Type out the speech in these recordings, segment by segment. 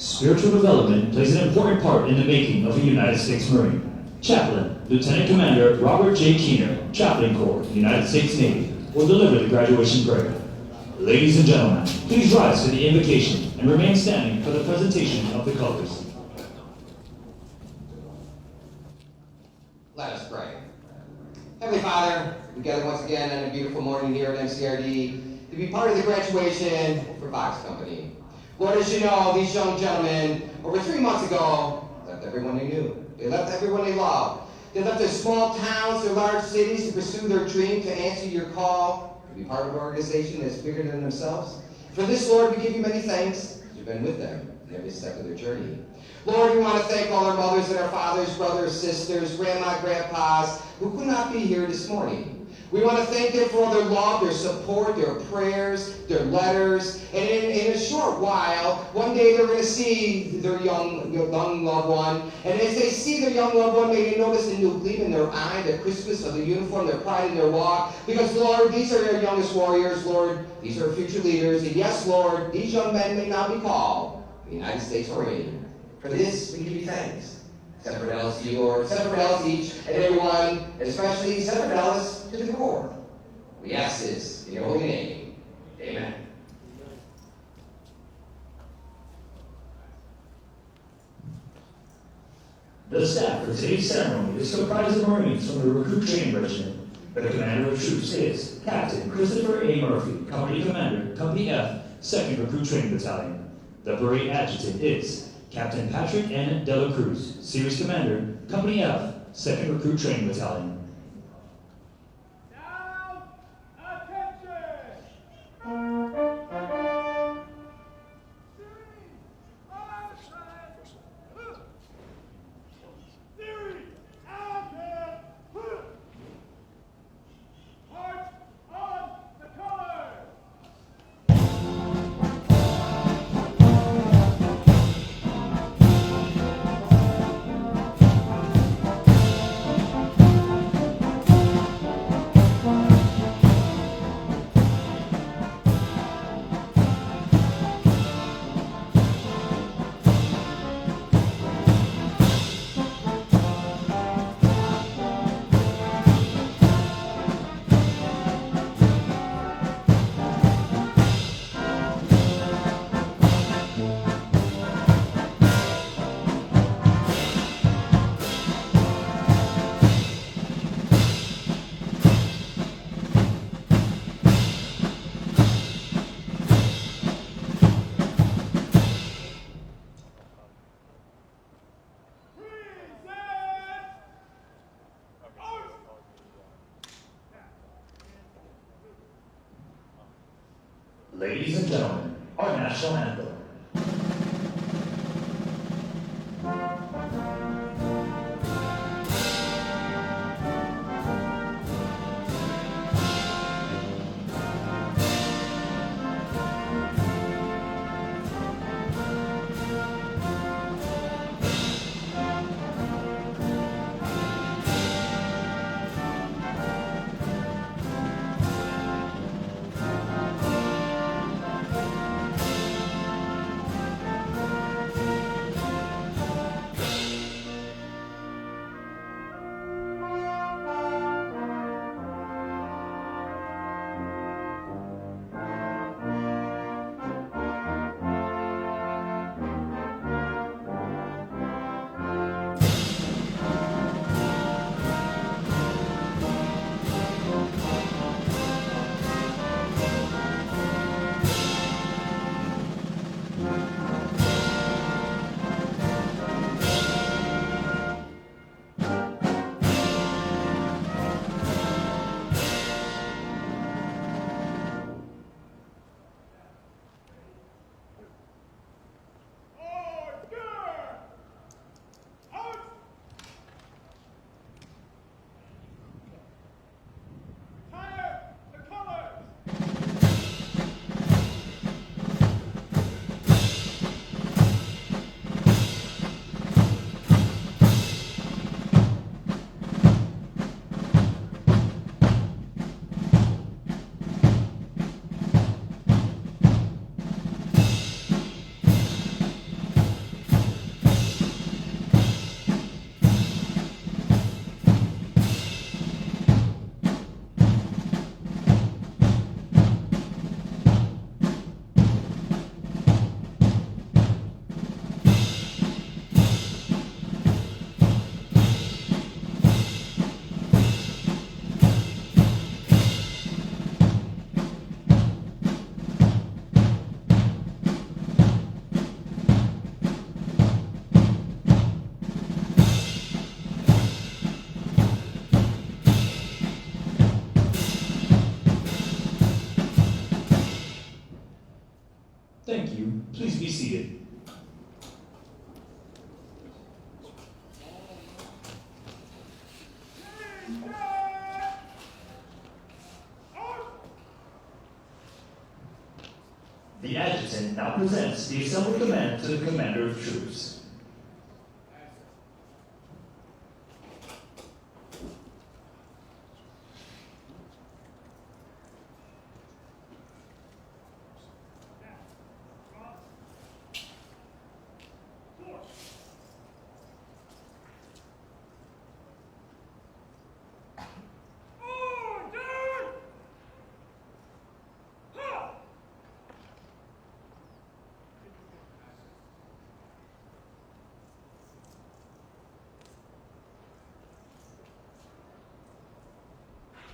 Spiritual development plays an important part in the making of a United States Marine. Chaplain, Lieutenant Commander Robert J. Keener, Chaplain Corps, United States Navy, will deliver the graduation prayer. Ladies and gentlemen, please rise for the invocation and remain standing for the presentation of the colors. Let us pray. Heavenly Father, we gather once again on a beautiful morning here at MCRD to be part of the graduation for Fox Company. Lord, as you know, these young gentlemen, over 3 months ago, left everyone they knew. They left everyone they loved. They left their small towns, their large cities to pursue their dream, to answer your call, to be part of an organization that's bigger than themselves. For this, Lord, we give you many thanks. You've been with them in every step of their journey. Lord, we want to thank all our mothers and our fathers, brothers, sisters, grandma, grandpas, who could not be here this morning. We want to thank them for all their love, their support, their prayers, their letters. And in a short while, one day they're going to see their young loved one. And as they see their young loved one, may they notice a new gleam in their eye, the crispness of the uniform, their pride in their walk. Because, Lord, these are your youngest warriors. Lord, these are future leaders. And yes, Lord, these young men may now be called the United States Marine. For this, we give you thanks. Separate fidelis to you, Lord. Separate fidelis to each and every one, and especially separate fidelis to the Corps. We ask this in your holy name. Amen. The staff for today's ceremony is comprised of Marines from the Recruit Training Regiment. The commander of troops is Captain Christopher A. Murphy, Company Commander, Company F, 2nd Recruit Training Battalion. The parade adjutant is Captain Patrick N. Dela Cruz, Series Commander, Company F, 2nd Recruit Training Battalion. Now, attention! Series, action! March on the colors! Ladies and gentlemen, our national anthem. seated. The adjutant now presents the assembled command to the commander of troops.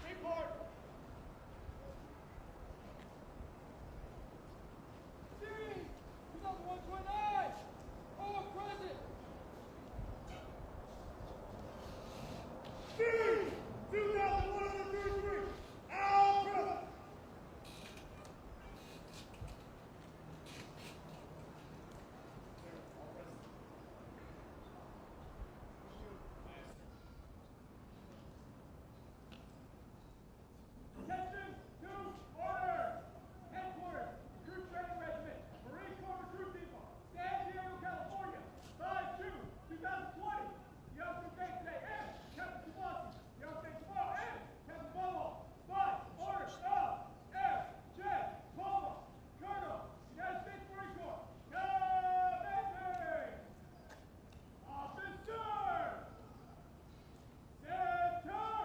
Report. Series 2129. All present. Series 2133. All present. Attention to order! Headquarters, Recruit Training Regiment, Marine Corps Recruit Depot, San Diego, California, 5/2/2020. The officer date today is Captain Tabasi. The officer date tomorrow is Captain Bobo. By order of F.J. Palma, Colonel, United States Marine Corps. Commanding! Officer! Center!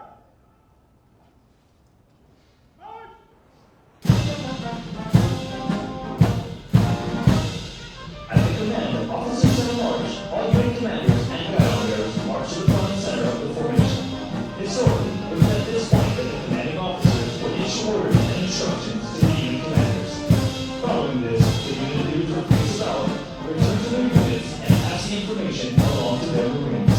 March! At the command of officers at large, all unit commanders and battle bearers march to the front and center of the formation. Historically, it was at this point that the commanding officers would issue orders and instructions to the unit commanders. Following this, the unit leaders would face about, return to their units, and pass the information along to their Marines.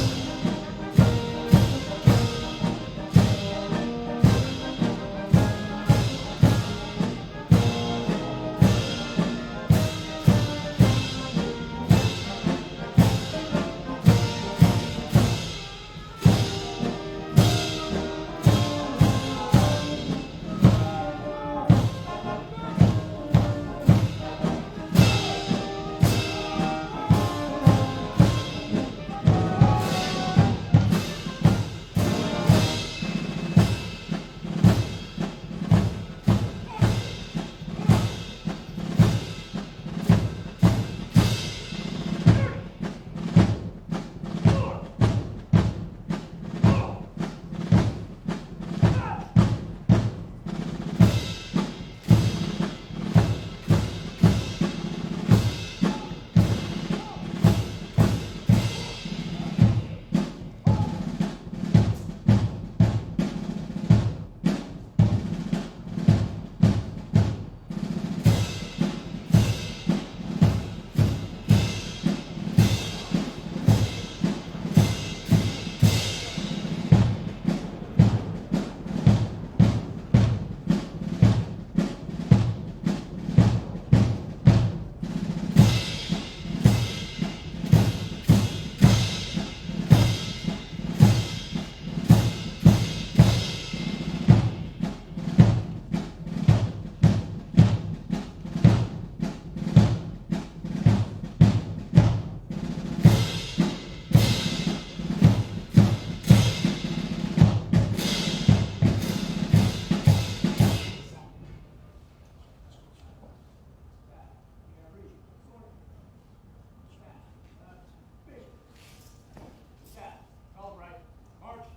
All right. March.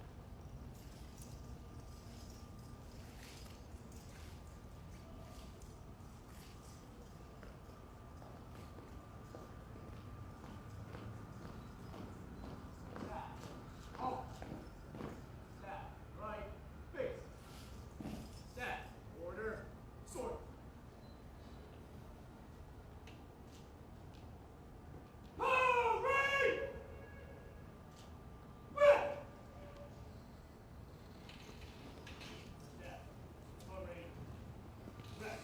Halt. Staff, right, face. Staff, order, sword. Hurry! Whip! Staff, already. Rest.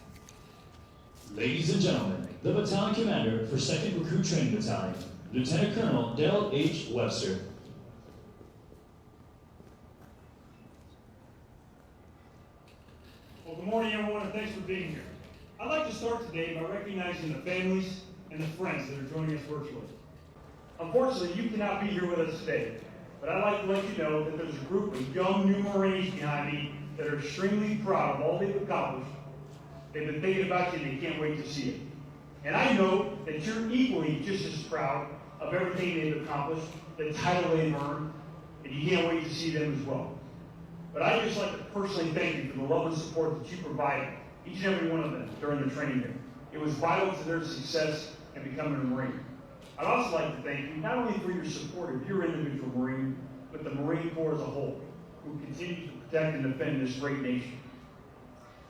Ladies and gentlemen, the Battalion Commander for 2nd Recruit Training Battalion, Lieutenant Colonel Dale H. Webster. Well, good morning, everyone, and thanks for being here. I'd like to start today by recognizing the families and the friends that are joining us virtually. Unfortunately, you cannot be here with us today, but I'd like to let you know that there's a group of young new Marines behind me that are extremely proud of all they've accomplished. They've been thinking about you and they can't wait to see it. And I know that you're equally just as proud of everything they've accomplished, the title they've earned, and you can't wait to see them as well. But I'd just like to personally thank you for the love and support that you provided, each and every one of them, during the training year. It was vital to their success in becoming a Marine. I'd also like to thank you not only for your support of your individual Marine, but the Marine Corps as a whole, who continues to protect and defend this great nation.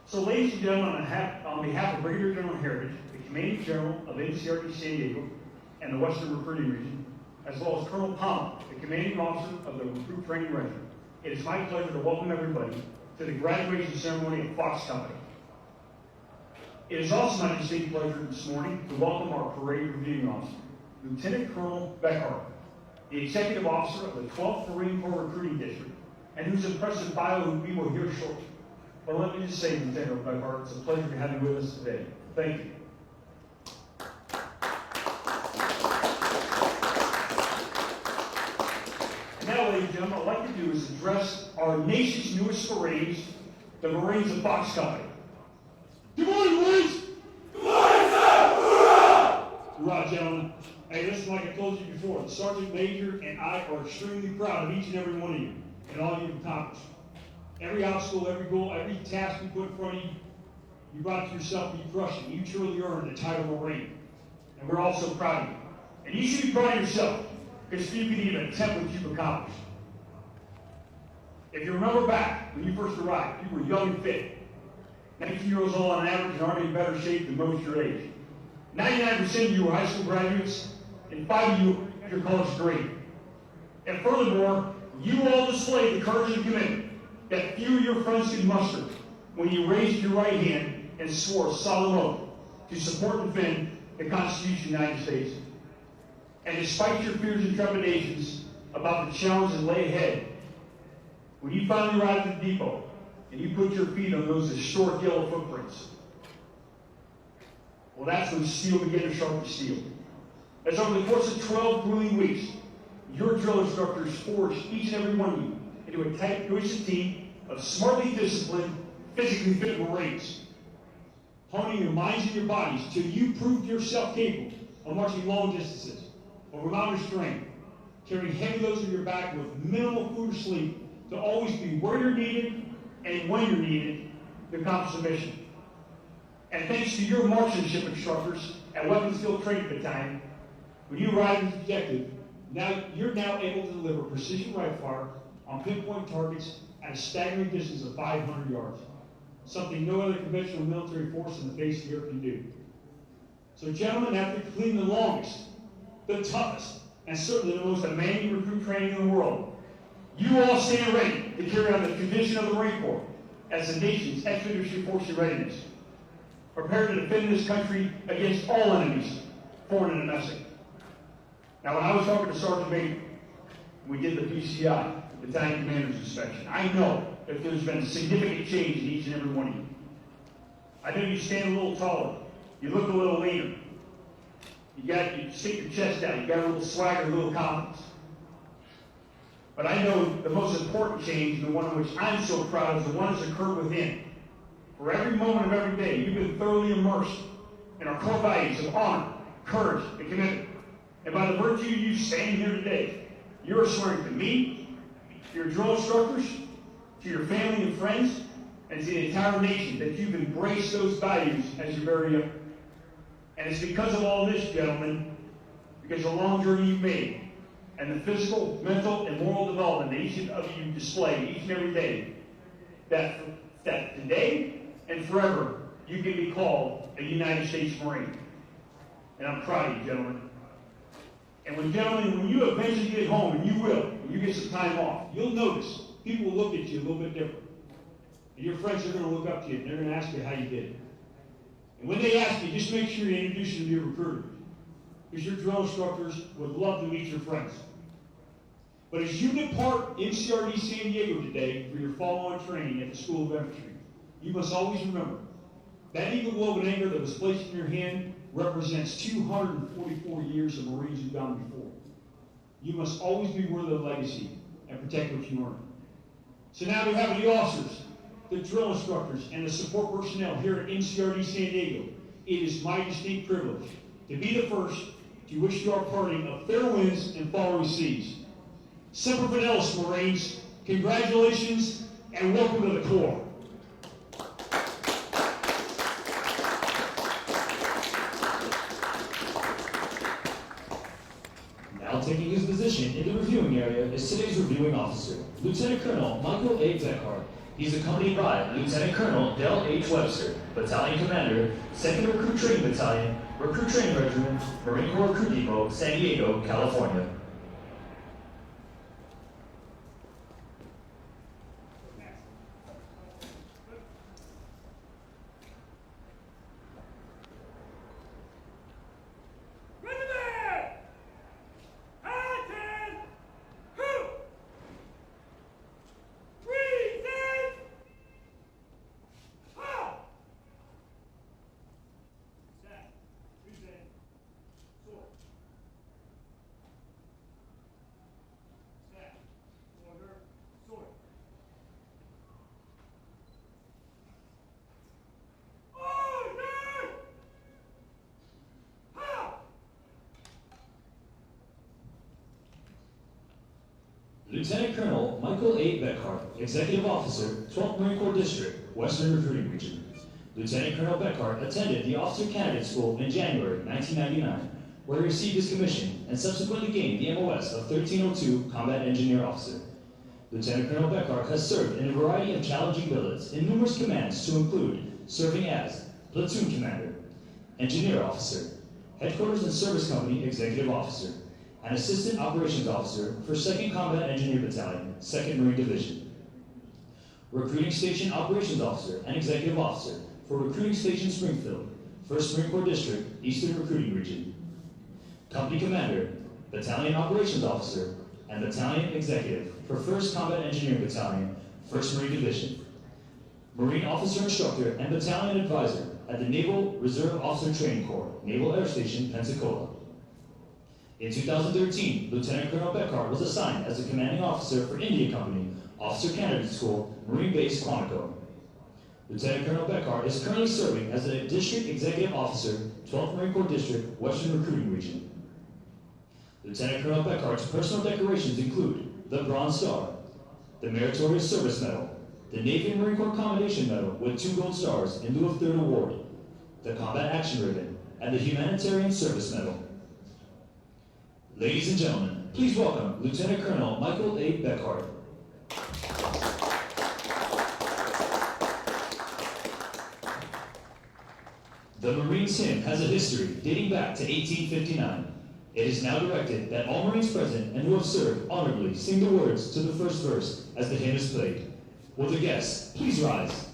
So, ladies and gentlemen, on behalf of Brigadier General Heritage, the Commanding General of MCRD San Diego and the Western Recruiting Region, as well as Colonel Palmer, the Commanding Officer of the Recruit Training Regiment, it is my pleasure to welcome everybody to the graduation ceremony of Fox Company. It is also my distinct pleasure this morning to welcome our parade reviewing officer, Lieutenant Colonel Beckhart, the Executive Officer of the 12th Marine Corps Recruiting District, and whose impressive bio we will hear shortly. But let me just say, Lieutenant Beckhart, it's a pleasure to have you with us today. Thank you. Now, ladies and gentlemen, what I'd like to do is address our nation's newest Marines, the Marines of Fox Company. Good morning, Marines! Good morning, sir! Hoorah! Hoorah, gentlemen. Hey, listen, like I told you before, the Sergeant Major and I are extremely proud of each and every one of you and all you've accomplished. Every obstacle, every goal, every task we put in front of you, you brought it to yourself and you crushed it. You truly earned the title of Marine. And we're all so proud of you. And you should be proud of yourself, because few can even attempt what you've accomplished. If you remember back when you first arrived, you were young and fit. 19 years old on average and already in better shape than most your age. 99% of you were high school graduates, and 5 of you had your college degree. And furthermore, you all displayed the courage and commitment that few of your friends could muster when you raised your right hand and swore a solemn oath to support and defend the Constitution of the United States. And despite your fears and trepidations about the challenges that lay ahead, when you finally arrived at the depot and you put your feet on those historic yellow footprints, well, that's when steel began to sharpen steel. As over the course of 12 grueling weeks, your drill instructors forged each and every one of you into a tight, cohesive team of smartly disciplined, physically fit Marines, honing your minds and your bodies till you proved yourself capable of marching long distances over mountain terrain, carrying heavy loads on your back with minimal food or sleep to always be where you're needed and when you're needed to accomplish the mission. And thanks to your marksmanship instructors at Weapons Field Training Battalion, when you arrive at the objective, you're now able to deliver precision rifle fire on pinpoint targets at a staggering distance of 500 yards, something no other conventional military force in the face of the earth can do. So, gentlemen, after completing the longest, the toughest, and certainly the most demanding recruit training in the world, you all stand ready to carry out the tradition of the Marine Corps as the nation's expeditionary force in readiness, prepared to defend this country against all enemies, foreign and domestic. Now, when I was talking to Sergeant Major, we did the PCI, the Battalion Commander's Inspection, I know that there's been a significant change in each and every one of you. I know you stand a little taller, you look a little leaner, you stick your chest out, you got a little swagger, a little confidence. But I know the most important change, the one in which I'm so proud, is the one that's occurred within. For every moment of every day, you've been thoroughly immersed in our core values of honor, courage, and commitment. And by the virtue of you standing here today, you're swearing to me, to your drill instructors, to your family and friends, and to the entire nation that you've embraced those values as your very own. And it's because of all this, gentlemen, because of the long journey you've made, and the physical, mental, and moral development that each of you display each and every day, that today and forever you can be called a United States Marine. And I'm proud of you, gentlemen. And when you eventually get home, and you will, when you get some time off, you'll notice people will look at you a little bit different. And your friends are going to look up to you, and they're going to ask you how you did. And when they ask you, just make sure you introduce them to your recruiter, because your drill instructors would love to meet your friends. But as you depart MCRD San Diego today for your follow-on training at the School of Infantry, you must always remember that eagle woven anchor that was placed in your hand represents 244 years of Marines who've gone before. You must always be worthy of the legacy and protect what you earn. So now to have the officers, the drill instructors, and the support personnel here at MCRD San Diego, it is my distinct privilege to be the first to wish you our parting of fair winds and following seas. Semper Fidelis, Marines. Congratulations and welcome to the Corps. Now taking his position in the reviewing area is today's reviewing officer, Lieutenant Colonel Michael A. Deckhart. He's accompanied by Lieutenant Colonel Dale H. Webster, Battalion Commander, 2nd Recruit Training Battalion, Recruit Training Regiment, Marine Corps Recruit Depot, San Diego, California. Lieutenant Colonel Michael A. Beckhart, Executive Officer, 12th Marine Corps District, Western Recruiting Region. Lieutenant Colonel Beckhart attended the Officer Candidate School in January 1999, where he received his commission and subsequently gained the MOS of 1302 Combat Engineer Officer. Lieutenant Colonel Beckhart has served in a variety of challenging billets in numerous commands to include serving as Platoon Commander, Engineer Officer, Headquarters and Service Company Executive Officer, and Assistant Operations Officer for 2nd Combat Engineer Battalion, 2nd Marine Division. Recruiting Station Operations Officer and Executive Officer for Recruiting Station Springfield, 1st Marine Corps District, Eastern Recruiting Region. Company Commander, Battalion Operations Officer, and Battalion Executive for 1st Combat Engineering Battalion, 1st Marine Division. Marine Officer Instructor and Battalion Advisor at the Naval Reserve Officer Training Corps, Naval Air Station, Pensacola. In 2013, Lieutenant Colonel Beckhart was assigned as the Commanding Officer for India Company, Officer Candidate School, Marine Base Quantico. Lieutenant Colonel Beckhart is currently serving as the District Executive Officer, 12th Marine Corps District, Western Recruiting Region. Lieutenant Colonel Beckhart's personal decorations include the Bronze Star, the Meritorious Service Medal, the Navy and Marine Corps Commendation Medal with 2 gold stars in lieu of 3rd award, the Combat Action Ribbon, and the Humanitarian Service Medal. Ladies and gentlemen, please welcome Lieutenant Colonel Michael A. Beckhart. The Marines hymn has a history dating back to 1859. It is now directed that all Marines present and who have served honorably sing the words to the first verse as the hymn is played. Will the guests please rise?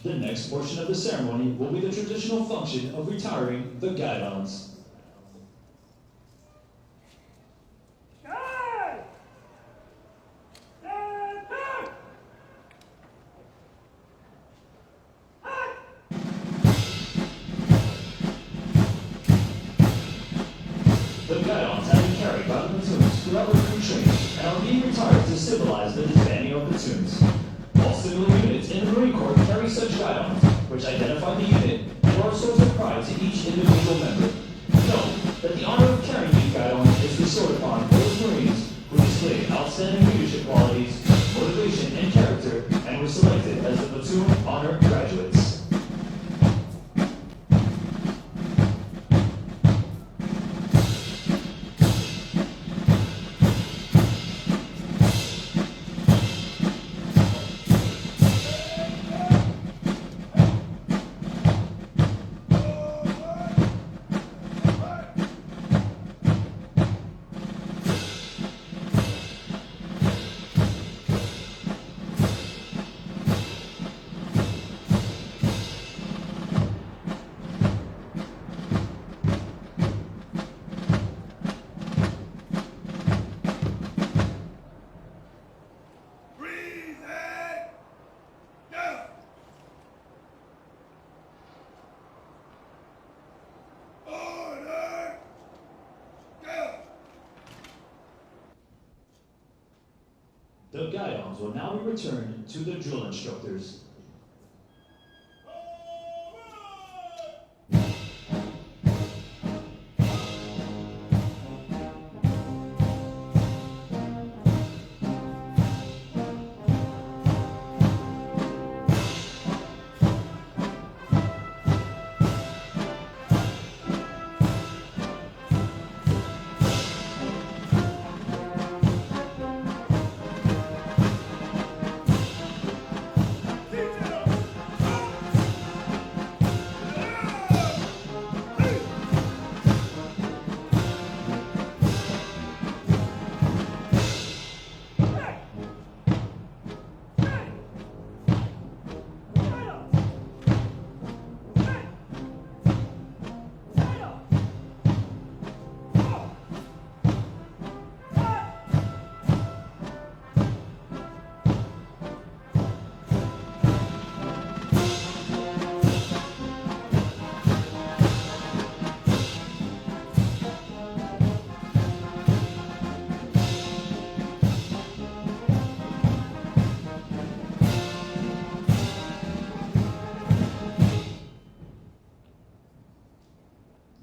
The next portion of the ceremony will be the traditional function of retiring the guidons. Stand! Stand down! Hut! The guidons have been carried by the platoons throughout recruit training and are being retired to symbolize the disbanding of platoons. All civilian units in the Marine Corps carry such guidons, which identify the unit and are a source of pride to each individual member. Note that the honor of carrying these guidons is bestowed upon those Marines who displayed outstanding leadership qualities, motivation, and character, and were selected as the platoon honor graduates. Breathe in! Down! Order! Go! The guidons will now be returned to the drill instructors.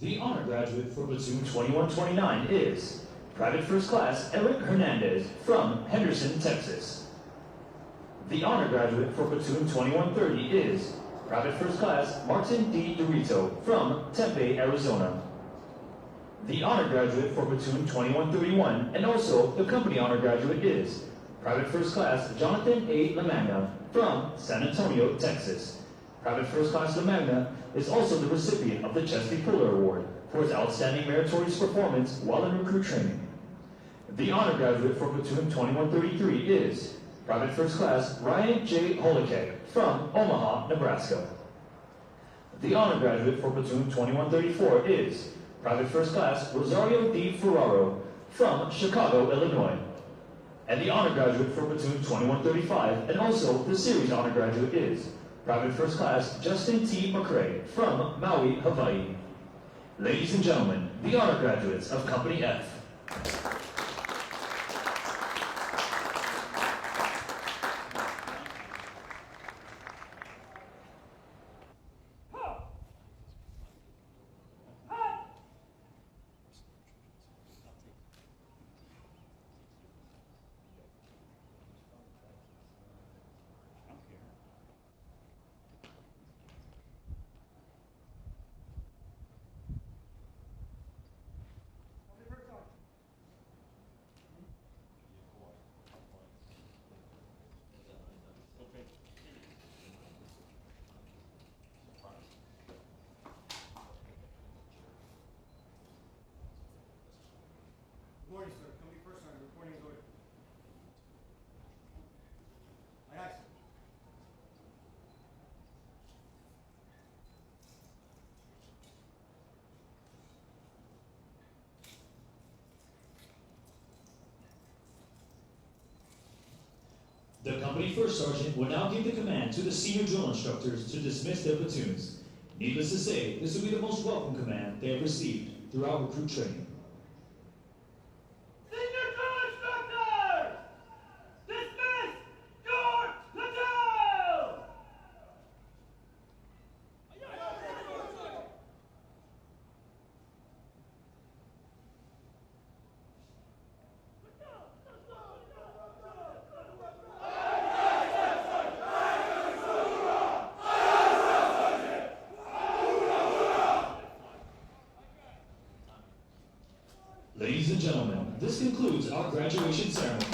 The honor graduate for platoon 2129 is Private First Class Eric Hernandez from Henderson, Texas. The honor graduate for platoon 2130 is Private First Class Martin D. Dorito from Tempe, Arizona. The honor graduate for platoon 2131 and also the company honor graduate is Private First Class Jonathan A. LaMagna from San Antonio, Texas. Private First Class LaMagna is also the recipient of the Chesley Puller Award for his outstanding meritorious performance while in recruit training. The honor graduate for platoon 2133 is Private First Class Ryan J. Holike from Omaha, Nebraska. The honor graduate for platoon 2134 is Private First Class Rosario D. Ferraro from Chicago, Illinois. And the honor graduate for platoon 2135 and also the series honor graduate is Private First Class Justin T. McCrae from Maui, Hawaii. Ladies and gentlemen, the honor graduates of Company F. Ho! Hut! Okay, first sergeant. Good morning, sir. Company First Sergeant, reporting as ordered. I ask you. First Sergeant will now give the command to the senior drill instructors to dismiss their platoons. Needless to say, this will be the most welcome command they have received throughout recruit training. Senior drill instructors! Dismiss your platoon! Ladies and gentlemen, this concludes our graduation ceremony.